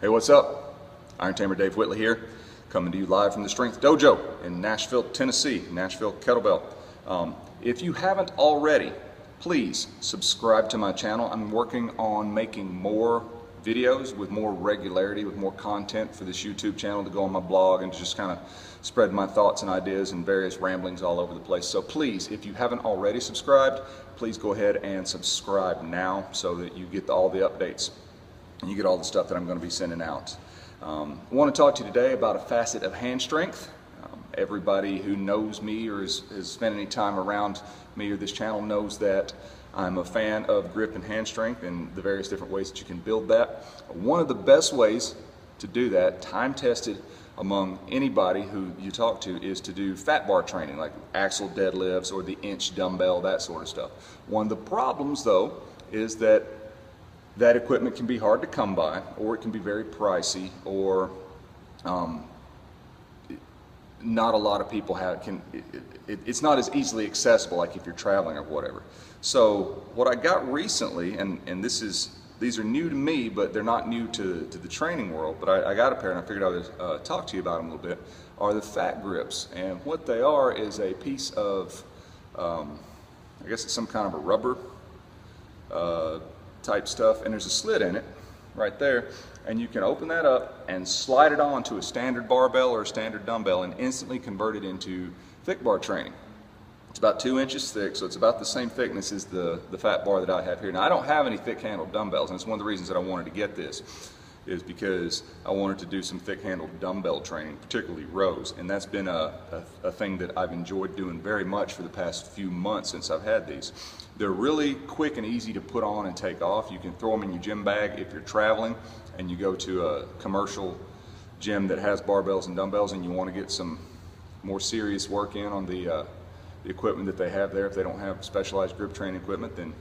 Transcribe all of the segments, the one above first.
Hey, what's up? Iron Tamer Dave Whitley here, coming to you live from the Strength Dojo in Nashville, Tennessee, Nashville Kettlebell. If you haven't already, please subscribe to my channel. I'm working on making more videos with more regularity, with more content for this YouTube channel to go on my blog and to just kind of spread my thoughts and ideas and various ramblings all over the place. So please, if you haven't already subscribed, please go ahead and subscribe now so that you get all the updates and you get all the stuff that I'm going to be sending out. I want to talk to you today about a facet of hand strength. Everybody who knows me or has spent any time around me or this channel knows that I'm a fan of grip and hand strength and the various different ways that you can build that. One of the best ways to do that, time-tested among anybody who you talk to, is to do fat bar training, like axle deadlifts or the inch dumbbell, that sort of stuff. One of the problems, though, is that that equipment can be hard to come by, or it can be very pricey, or not a lot of people it's not as easily accessible like if you're traveling or whatever. So what I got recently, and these are new to me, but they're not new to the training world, but I got a pair and I figured I would talk to you about them a little bit, are the FatGripz. And what they are is a piece of, I guess it's some kind of a rubber type stuff, and there's a slit in it right there, and you can open that up and slide it on to a standard barbell or a standard dumbbell and instantly convert it into thick bar training. It's about 2 inches thick, so it's about the same thickness as the fat bar that I have here. Now, I don't have any thick handled dumbbells, and it's one of the reasons that I wanted to get this, is because I wanted to do some thick handled dumbbell training, particularly rows, and that's been a thing that I've enjoyed doing very much for the past few months since I've had these. They're really quick and easy to put on and take off. You can throw them in your gym bag if you're traveling and you go to a commercial gym that has barbells and dumbbells and you want to get some more serious work in on the equipment that they have there. If they don't have specialized grip training equipment, then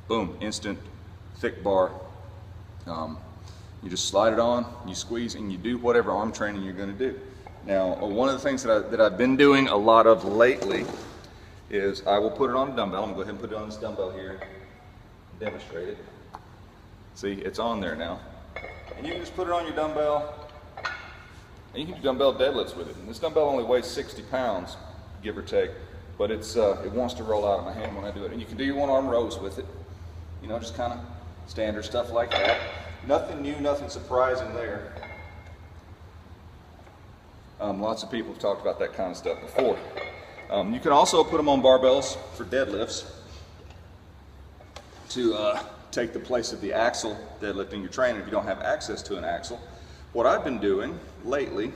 boom, instant thick bar. You just slide it on, you squeeze, and you do whatever arm training you're going to do. Now, one of the things that I've been doing a lot of lately is I will put it on a dumbbell. I'm going to go ahead and put it on this dumbbell here and demonstrate it. See, it's on there now. And you can just put it on your dumbbell, and you can do dumbbell deadlifts with it. And this dumbbell only weighs 60 pounds, give or take, but it wants to roll out of my hand when I do it. And you can do your one-arm rows with it. You know, just kind of standard stuff like that. Nothing new, nothing surprising there. Lots of people have talked about that kind of stuff before. You can also put them on barbells for deadlifts to take the place of the axle deadlifting your training if you don't have access to an axle. What I've been doing lately,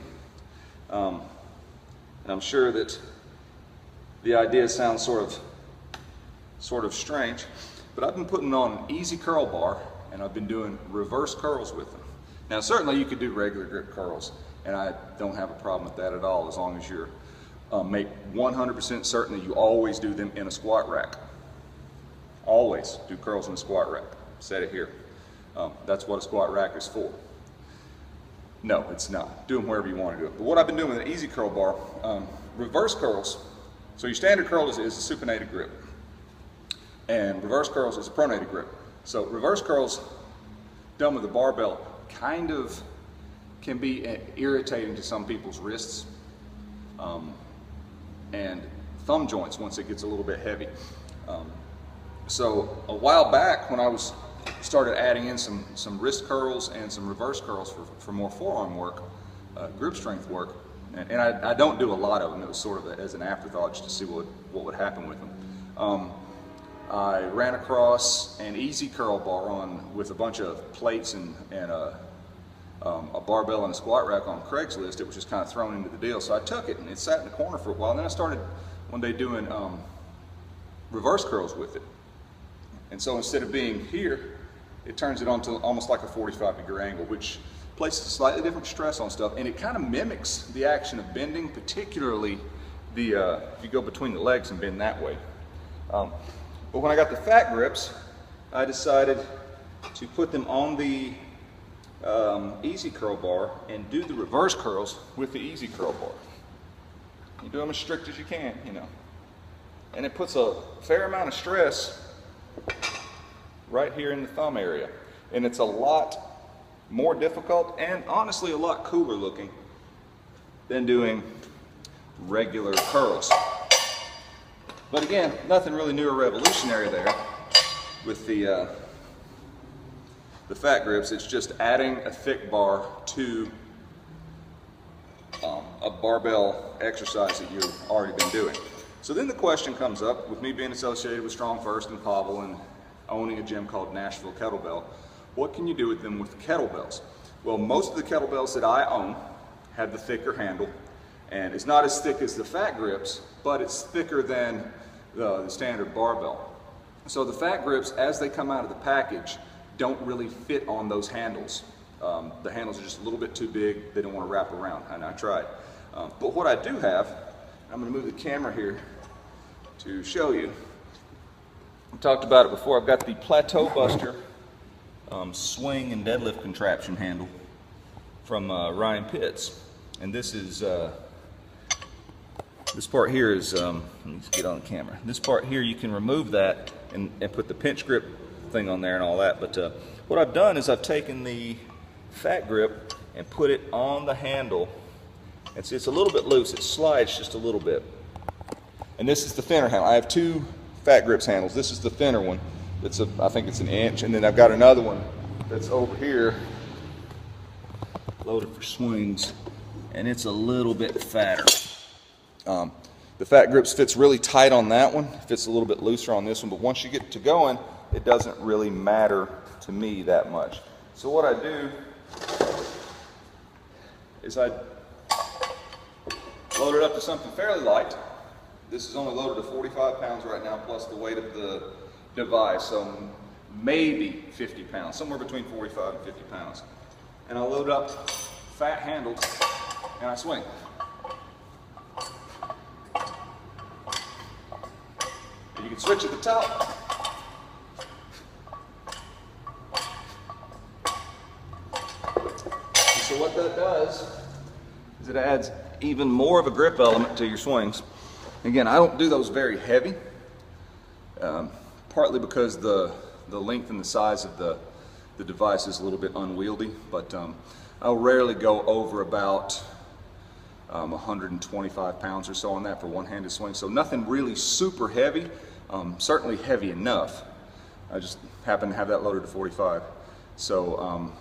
and I'm sure that the idea sounds sort of strange, but I've been putting on an easy curl bar and I've been doing reverse curls with them. Now, certainly you could do regular grip curls, and I don't have a problem with that at all, as long as you're make 100% certain that you always do them in a squat rack. Always do curls in a squat rack. Set it here. That's what a squat rack is for. No, it's not. Do them wherever you want to do it. But what I've been doing with an easy curl bar, reverse curls. So your standard curl is a supinated grip, and reverse curls is a pronated grip. So reverse curls done with a barbell kind of can be irritating to some people's wrists and thumb joints once it gets a little bit heavy. So a while back, when I started adding in some wrist curls and some reverse curls for more forearm work, grip strength work, and I don't do a lot of them. It was sort of as an afterthought just to see what would happen with them. I ran across an easy curl bar with a bunch of plates and a barbell and a squat rack on Craigslist. It was just kind of thrown into the deal. So I took it and it sat in the corner for a while. And then I started one day doing reverse curls with it. And so instead of being here, it turns it onto almost like a 45-degree angle, which places a slightly different stress on stuff. And it kind of mimics the action of bending, particularly if you go between the legs and bend that way. But when I got the FatGripz, I decided to put them on the easy curl bar and do the reverse curls with the easy curl bar. You do them as strict as you can, you know. And it puts a fair amount of stress right here in the thumb area. And it's a lot more difficult and honestly a lot cooler looking than doing regular curls. But again, nothing really new or revolutionary there with the FatGripz. It's just adding a thick bar to a barbell exercise that you've already been doing. So then the question comes up, with me being associated with Strong First and Pavel and owning a gym called Nashville Kettlebell, what can you do with them with the kettlebells? Well, most of the kettlebells that I own have the thicker handle, and it's not as thick as the FatGripz, but it's thicker than the standard barbell. So the FatGripz, as they come out of the package, don't really fit on those handles. The handles are just a little bit too big. They don't want to wrap around, and I tried. But what I do have, I'm going to move the camera here to show you. I talked about it before. I've got the Plateau Buster swing and deadlift contraption handle from Ryan Pitts, and this is this part here is let me just get on the camera. This part here, you can remove that and put the pinch grip thing on there and all that. But what I've done is I've taken the FatGrip and put it on the handle. It's a little bit loose. It slides just a little bit. And this is the thinner handle. I have two FatGripz handles. This is the thinner one. It's I think it's an inch, and then I've got another one that's over here, loaded for swings, and it's a little bit fatter. The FatGripz fits really tight on that one. It fits a little bit looser on this one, but once you get to going, it doesn't really matter to me that much. So what I do is I load it up to something fairly light. This is only loaded to 45 pounds right now, plus the weight of the device, so maybe 50 pounds, somewhere between 45 and 50 pounds. And I load up fat handles and I swing. And you can switch at the top. So what that does is it adds even more of a grip element to your swings. Again, I don't do those very heavy, partly because the length and the size of the device is a little bit unwieldy, but I'll rarely go over about 125 pounds or so on that for one-handed swing. So nothing really super heavy, certainly heavy enough. I just happen to have that loaded to 45. So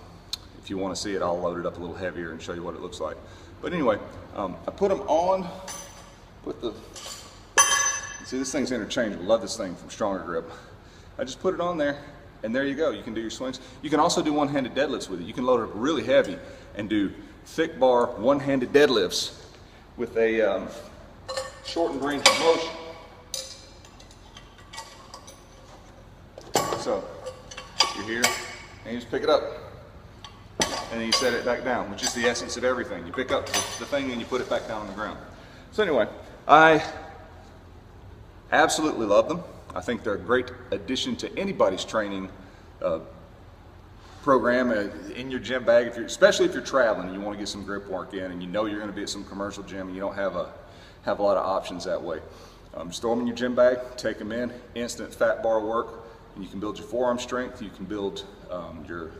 if you want to see it, I'll load it up a little heavier and show you what it looks like. But anyway, I put them on with the, see, this thing's interchangeable. Love this thing from Stronger Grip. I just put it on there, and there you go. You can do your swings. You can also do one-handed deadlifts with it. You can load it up really heavy and do thick bar one-handed deadlifts with a shortened range of motion. So you're here, and you just pick it up, and then you set it back down, which is the essence of everything. You pick up the thing and you put it back down on the ground. So anyway, I absolutely love them. I think they're a great addition to anybody's training program in your gym bag, especially if you're traveling and you want to get some grip work in and you know you're going to be at some commercial gym and you don't have a lot of options that way. Just throw them in your gym bag, take them in, instant fat bar work, and you can build your forearm strength, you can build your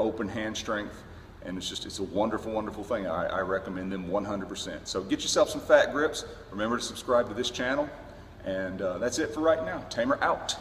open hand strength, and it's a wonderful, wonderful thing. I recommend them 100%. So get yourself some FatGripz. Remember to subscribe to this channel, and that's it for right now. Tamer out.